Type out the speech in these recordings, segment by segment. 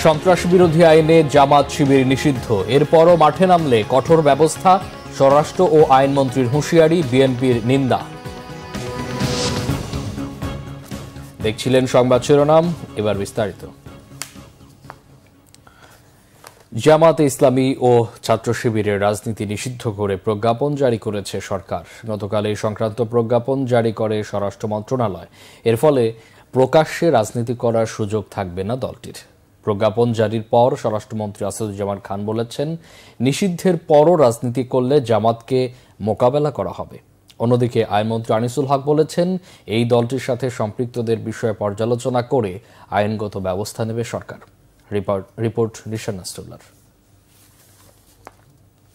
সন্ত্রাস বিরোধী আইনে জামাত শিবির নিষিদ্ধ, এরপরও মাঠে নামলে কঠোর ব্যবস্থা, স্বরাষ্ট্র ও আইনমন্ত্রীর হুঁশিয়ারি, বিএনপির নিন্দা। দেখছিলেন সংবাদ শিরোনাম, এবার বিস্তারিত। জামাতে ইসলামী ও ছাত্র শিবিরের রাজনীতি নিষিদ্ধ করে প্রজ্ঞাপন জারি করেছে সরকার। গতকাল এই সংক্রান্ত প্রজ্ঞাপন জারি করে স্বরাষ্ট্র মন্ত্রণালয়। এর ফলে প্রকাশ্যে রাজনীতি করার সুযোগ থাকবে না দলটির। প্রজ্ঞাপন জারির পর স্বরাষ্ট্রমন্ত্রী আসাদুজ্জামান খান বলেছেন, নিষিদ্ধের পরও রাজনীতি করলে জামাতকে মোকাবেলা করা হবে। অন্যদিকে আইনমন্ত্রী আনিসুল হক বলেছেন, এই দলটির সাথে সম্পৃক্তদের বিষয়ে পর্যালোচনা করে আইনগত ব্যবস্থা নেবে সরকার। রিপোর্ট রিশান নাসরুল্লাহর।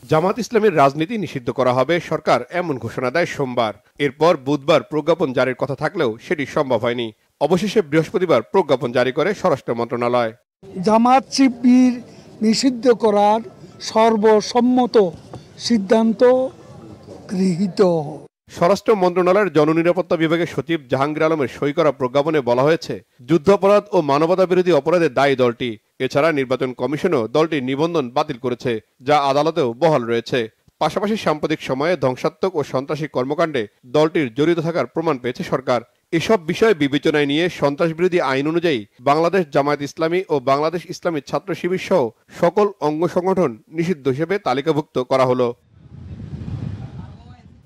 জামাত ইসলামের রাজনীতি নিষিদ্ধ করা হবে সরকার এমন ঘোষণা দেয় সোমবার। এরপর বুধবার প্রজ্ঞাপন জারির কথা থাকলেও সেটি সম্ভব হয়নি। অবশেষে বৃহস্পতিবার প্রজ্ঞাপন জারি করে স্বরাষ্ট্র মন্ত্রণালয়। জামাত শিবির নিষিদ্ধ করার সর্বসম্মত সিদ্ধান্ত গৃহীত। স্বরাষ্ট্র মন্ত্রণালয়ের জননিরাপত্তা বিভাগের সচিব জাহাঙ্গীর আলমের সই করা প্রজ্ঞাপনে বলা হয়েছে, যুদ্ধাপরাধ ও মানবতা বিরোধী অপরাধে দায়ী দলটি। এছাড়া নির্বাচন কমিশনও দলটির নিবন্ধন বাতিল করেছে, যা আদালতেও বহাল রয়েছে। পাশাপাশি সাম্প্রতিক সময়ে ধ্বংসাত্মক ও সন্ত্রাসী কর্মকাণ্ডে দলটির জড়িত থাকার প্রমাণ পেয়েছে সরকার। এসব বিষয় বিবেচনায় নিয়ে সন্ত্রাস বিরোধী আইন অনুযায়ী বাংলাদেশ জামায়াত ইসলামী ও বাংলাদেশ ইসলামী ছাত্র শিবির সহ সকল অঙ্গ সংগঠন নিষিদ্ধ হিসেবে তালিকাভুক্ত করা হলো।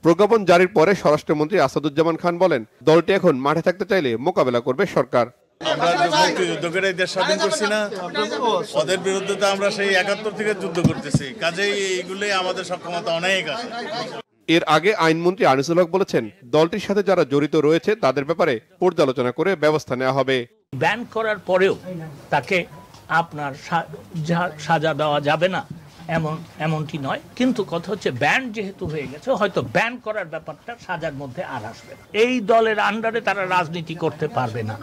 প্রজ্ঞাপন জারির পরে স্বরাষ্ট্রমন্ত্রী আসাদুজ্জামান খান বলেন, দলটি এখন মাঠে থাকতে চাইলে মোকাবেলা করবে সরকার। আমরা যুদ্ধ করে দেশ স্বাধীন করছি না, ওদের বিরুদ্ধে তো আমরা সেই ৭১ থেকে যুদ্ধ করতেছি, কাজেই এইগুলোই আমাদের সক্ষমতা অনেক আছে। এর আগে আইনমন্ত্রী আনিসুল হক বলেছেন, দলটির সাথে যারা জড়িত রয়েছে তাদের ব্যাপারে পর্যালোচনা করে ব্যবস্থা নেওয়া হবে। ব্যান করার পরেও তাকে আপনার সাজা দেওয়া যাবে না এমনটি নয়, কিন্তু কথা হচ্ছে ব্যান যেহেতু হয়ে গেছে, হয়তো ব্যান করার ব্যাপারটা সাজার মধ্যে আর আসবে না। এই দলের আন্ডারে তারা রাজনীতি করতে পারবে না।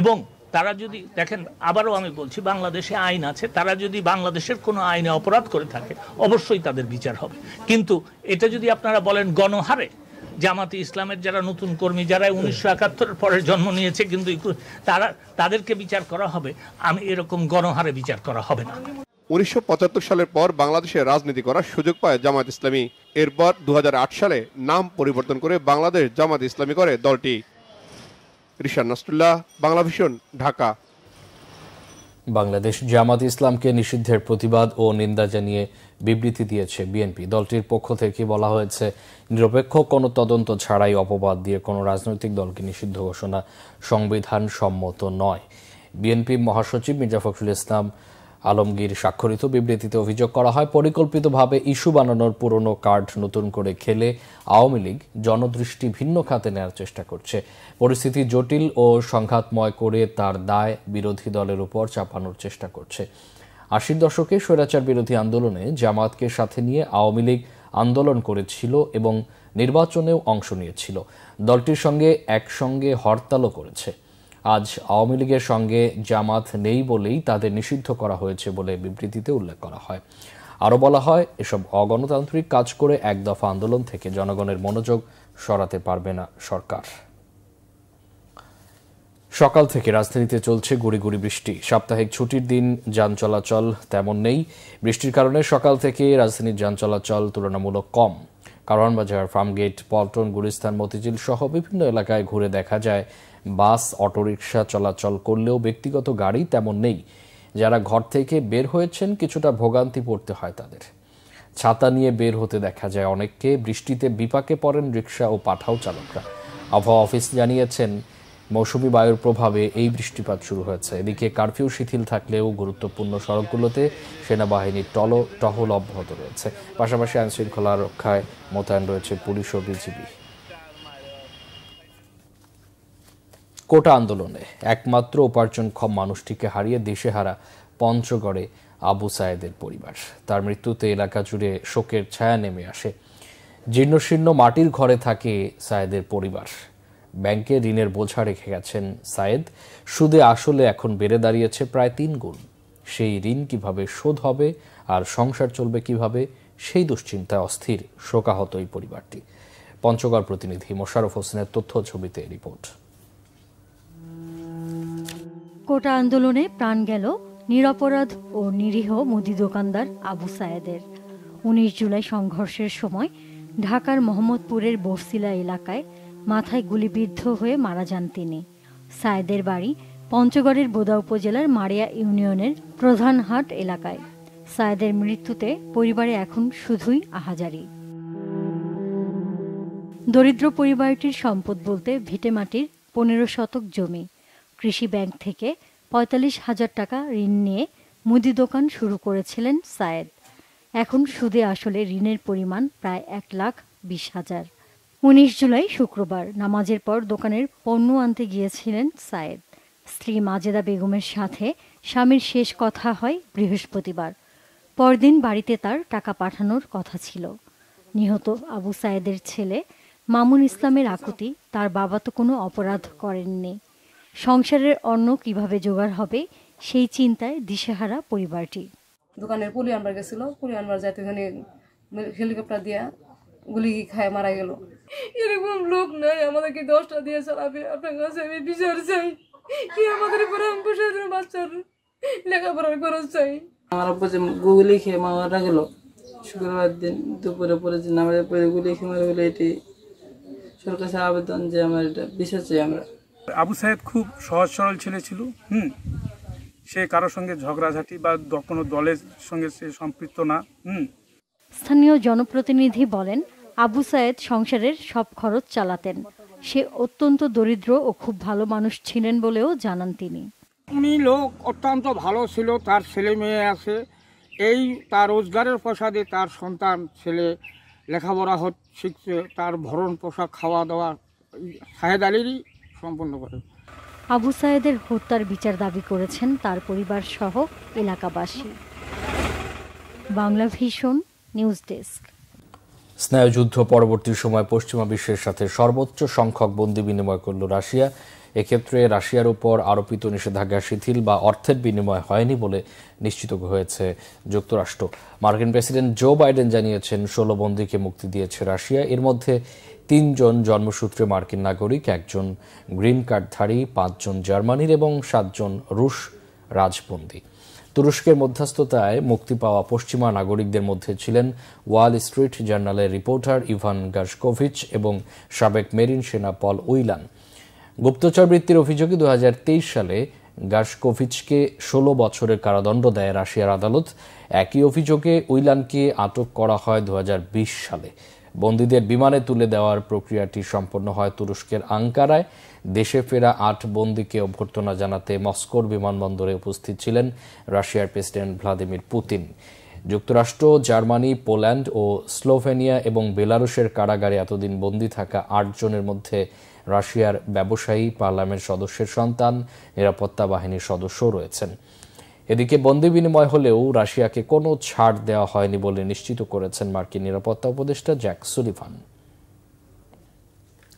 এবং তারা যদি দেখেন, আবারও আমি বলছি, বাংলাদেশে আইন আছে, তারা যদি বাংলাদেশের কোনো আইনে অপরাধ করে থাকে অবশ্যই তাদের বিচার হবে। কিন্তু এটা যদি আপনারা বলেন গণহারে, জামাতে ইসলামের যারা নতুন কর্মী, যারা 1971 পরে জন্ম নিয়েছে, কিন্তু তাদেরকে বিচার করা হবে, আমি এরকম গণহারে বিচার করা হবে না। 1975 সালের পর বাংলাদেশে রাজনীতি করার সুযোগ পায় জামায়াত ইসলামী। এরপর 2008 সালে নাম পরিবর্তন করে বাংলাদেশ জামায়াত ইসলামী করে দলটি। রিশান নাসরুল্লাহ, বাংলাভিশন, ঢাকা। বাংলাদেশ জামাত ইসলামকে নিষিদ্ধের প্রতিবাদ ও নিন্দা জানিয়ে বিবৃতি দিয়েছে বিএনপি। দলটির পক্ষ থেকে বলা হয়েছে, নিরপেক্ষ কোনো তদন্ত ছাড়াই অপবাদ দিয়ে কোনো রাজনৈতিক দলকে নিষিদ্ধ ঘোষণা সংবিধান সম্মত নয়। বিএনপি মহাসচিব মির্জা ফখরুল ইসলাম আলমগীর স্বাক্ষরিত বিবৃতিতে অভিযোগ করা হয়, পরিকল্পিতভাবে ইস্যু বানানোর পুরনো কার্ড নতুন করে খেলে আওয়ামী লীগ জনদৃষ্টি ভিন্ন খাতে নেওয়ার চেষ্টা করছে। পরিস্থিতি জটিল ও সংঘাতময় করে তার দায় বিরোধী দলের উপর চাপানোর চেষ্টা করছে। 80 দশকে স্বৈরাচার বিরোধী আন্দোলনে জামাতকে সাথে নিয়ে আওয়ামী লীগ আন্দোলন করেছিল এবং নির্বাচনেও অংশ নিয়েছিল। দলটির সঙ্গে একসঙ্গে হরতালও করেছে। আজ আওয়ামী লীগের সঙ্গে জামাত নেই বলেই তাদের নিষিদ্ধ করা হয়েছে বলে বিবৃতিতে উল্লেখ করা হয়। আরও বলা হয়, এসব অগণতান্ত্রিক কাজ করে এক দফা আন্দোলন থেকে জনগণের মনোযোগ সরাতে পারবে না সরকার। সকাল থেকে রাজধানীতে চলছে গুঁড়ি গুঁড়ি বৃষ্টি। সাপ্তাহিক ছুটির দিন যান চলাচল তেমন নেই। বৃষ্টির কারণে সকাল থেকে রাজধানীর যান চলাচল তুলনামূলক কম। কারওয়ানবাজার, ফার্মগেট, পল্টন, গুলিস্তান, মতিঝিল সহ বিভিন্ন এলাকায় ঘুরে দেখা যায় বাস, অটোরিকশা চলাচল করলেও ব্যক্তিগত গাড়ি তেমন নেই। যারা ঘর থেকে বের হয়েছেন কিছুটা ভোগান্তি পড়তে হয় তাদের। ছাতা নিয়ে বের হতে দেখা যায় অনেককে। বৃষ্টিতে বিপাকে পড়েন রিকশা ও পাঠাও চালকরা। আবহাওয়া অফিস জানিয়েছেন, মৌসুমি বায়ুর প্রভাবে এই বৃষ্টিপাত শুরু হয়েছে। এদিকে কারফিউ শিথিল থাকলেও গুরুত্বপূর্ণ সড়কগুলোতে সেনাবাহিনীর টহল অব্যাহত রয়েছে। পাশাপাশি আইনশৃঙ্খলা রক্ষায় মোতায়েন রয়েছে পুলিশ ও বিজিবি। কোটা আন্দোলনে একমাত্র উপার্জনক্ষম মানুষটিকে হারিয়ে দিশেহারা পঞ্চগড়ে আবু সায়েদের পরিবার। তার মৃত্যুতে এলাকা জুড়ে শোকের ছায়া নেমে আসে। জীর্ণশীর্ণ মাটির ঘরে থাকে সায়েদের পরিবার। ব্যাংকে ঋণের বোঝা রেখে গেছেন সায়েদ। সুদে আসলে এখন বেড়ে দাঁড়িয়েছে প্রায় 3 গুণ। সেই ঋণ কিভাবে শোধ হবে আর সংসার চলবে কিভাবে, সেই দুশ্চিন্তায় অস্থির শোকাহত এই পরিবারটি। পঞ্চগড় প্রতিনিধি মোশাররফ হোসেনের তথ্য ছবিতে রিপোর্ট। কোটা আন্দোলনে প্রাণ গেল নিরপরাধ ও নিরীহ মুদি দোকানদার আবু সায়েদের। 19 জুলাই সংঘর্ষের সময় ঢাকার মোহাম্মদপুরের বরসিলা এলাকায় মাথায় গুলিবিদ্ধ হয়ে মারা যান তিনি। সায়েদের বাড়ি পঞ্চগড়ের বোদা উপজেলার মারিয়া ইউনিয়নের প্রধানহাট এলাকায়। সায়েদের মৃত্যুতে পরিবারে এখন শুধুই আহাজারি। দরিদ্র পরিবারটির সম্পদ বলতে ভিটেমাটির 15 শতক জমি। কৃষি ব্যাংক থেকে 45,000 টাকা ঋণ নিয়ে মুদি দোকান শুরু করেছিলেন সায়েদ। এখন সুদে আসলে ঋণের পরিমাণ প্রায় 1,20,000। 19 জুলাই শুক্রবার নামাজের পর দোকানের পণ্য আনতে গিয়েছিলেন সায়েদ। স্ত্রী মাজেদা বেগমের সাথে স্বামীর শেষ কথা হয় বৃহস্পতিবার। পরদিন বাড়িতে তার টাকা পাঠানোর কথা ছিল। নিহত আবু সায়েদের ছেলে মামুন ইসলামের আকুতি, তার বাবা তো কোনো অপরাধ করেননি। সংসারের অন্ন কিভাবে জোগাড় হবে সেই চিন্তায় দিশেহারা পরিবারটি। দোকানের পুলি আনবার গেছিল, পুলি আনবার যাইতে ওখানে হেলিকপ্টার দিয়া গুলি খায় মারা গেল। এরকম লোক নাই আমাদেরকে 10টা দিয়ে চালাবে। আপনার কাছে আমি বিচার চাই, কি আমাদের বাচ্চার লেখাপড়ার খরচ চাই। আমার আব্বা যে গুলি খেয়ে মারা গেল শুক্রবার দিন দুপুরে পরে যে নামাজের পরে গুলি খেয়ে মারা গেলো, এটি সরকার কাছে আবেদন যে আমার এটা বিচার চাই আমরা। আবু সায়েদ খুব সহজ সরল ছেলে ছিল। সে কারোর সঙ্গে ঝগড়াঝাটি বা কোনো দলের সঙ্গে সে সম্পৃক্ত না। স্থানীয় জনপ্রতিনিধি বলেন, আবু সায়েদ সংসারের সব খরচ চালাতেন। সে অত্যন্ত দরিদ্র ও খুব ভালো মানুষ ছিলেন বলেও জানান তিনি। উনি লোক অত্যন্ত ভালো ছিল, তার ছেলে মেয়ে আছে, এই তার রোজগারের পয়সা দিয়ে তার সন্তান ছেলে লেখাপড়া শিখছে, তার ভরণ পোশাক খাওয়া দাওয়া সাহেদ আলীরই সম্পন্ন করে। আবু সায়েদের হত্যার বিচার দাবি করেছেন তার পরিবার সহ এলাকাবাসী। Bangla Vision news desk. স্নায়ুযুদ্ধ পরবর্তী সময় পশ্চিমা বিশ্বের সাথে সর্বোচ্চ সংখ্যক বন্দি বিনিময় করল রাশিয়া। এক্ষেত্রে রাশিয়ার উপর আরোপিত নিষেধাজ্ঞা শিথিল বা অর্থের বিনিময় হয়নি বলে নিশ্চিত হয়েছে যুক্তরাষ্ট্র। মার্কিন প্রেসিডেন্ট জো বাইডেন জানিয়েছেন 16 বন্দীকে মুক্তি দিয়েছে রাশিয়া। এর মধ্যে 3 জন জন্মসূত্রে মার্কিন নাগরিক, 1 জন গ্রিন কার্ডধারী, 5 জন জার্মানির এবং 7 জন রুশ রাজবন্দী। তুরস্কের মধ্যস্থতায় মুক্তি পাওয়া পশ্চিমা নাগরিকদের মধ্যে ছিলেন ওয়াল স্ট্রিট জার্নালের রিপোর্টার ইভান গার্শকোভিচ এবং সাবেক মেরিন সেনা পল উইলান। গুপ্তচর বৃত্তির অভিযোগে 2023 সালে গার্শকোভিচকে 16 বছরের কারাদণ্ড দেয় রাশিয়ার আদালত। একই অভিযোগে উইলানকে আটক করা হয় 2020 সালে। বন্দীদের বিমানে তুলে দেওয়ার প্রক্রিয়াটি সম্পন্ন হয় তুরস্কের আঙ্কারায়। দেশে ফেরা 8 বন্দীকে অভ্যর্থনা জানাতে মস্কোর বিমানবন্দরে উপস্থিত ছিলেন রাশিয়ার প্রেসিডেন্ট ভ্লাদিমির পুতিন। যুক্তরাষ্ট্র, জার্মানি, পোল্যান্ড ও স্লোভেনিয়া এবং বেলারুশের কারাগারে এতদিন বন্দী থাকা 8 জনের মধ্যে রাশিয়ার ব্যবসায়ী, পার্লামেন্ট সদস্যের সন্তান, নিরাপত্তা বাহিনীর সদস্যও রয়েছেন। এদিকে বন্দি বিনিময় হলেও রাশিয়াকে কোনো ছাড় দেওয়া হয়নি বলে নিশ্চিত করেছেন মার্কিন নিরাপত্তা উপদেষ্টা জ্যাক সুলিভান।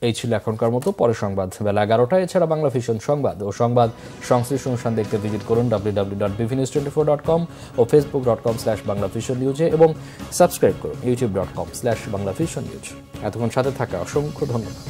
এই ছিল এখনকার মতো। পরে সংবাদ বেলা 11টায়। এছাড়া বাংলা ভিশন সংবাদ ও সংবাদ সংশ্লিষ্ট অনুষ্ঠান দেখতে ভিজিট করুন www.bvnews24.com ও facebook.com/banglavisionnews এবং সাবস্ক্রাইব করুন youtube.com/banglavisionnews। এতক্ষণ সাথে থাকা অসংখ্য ধন্যবাদ।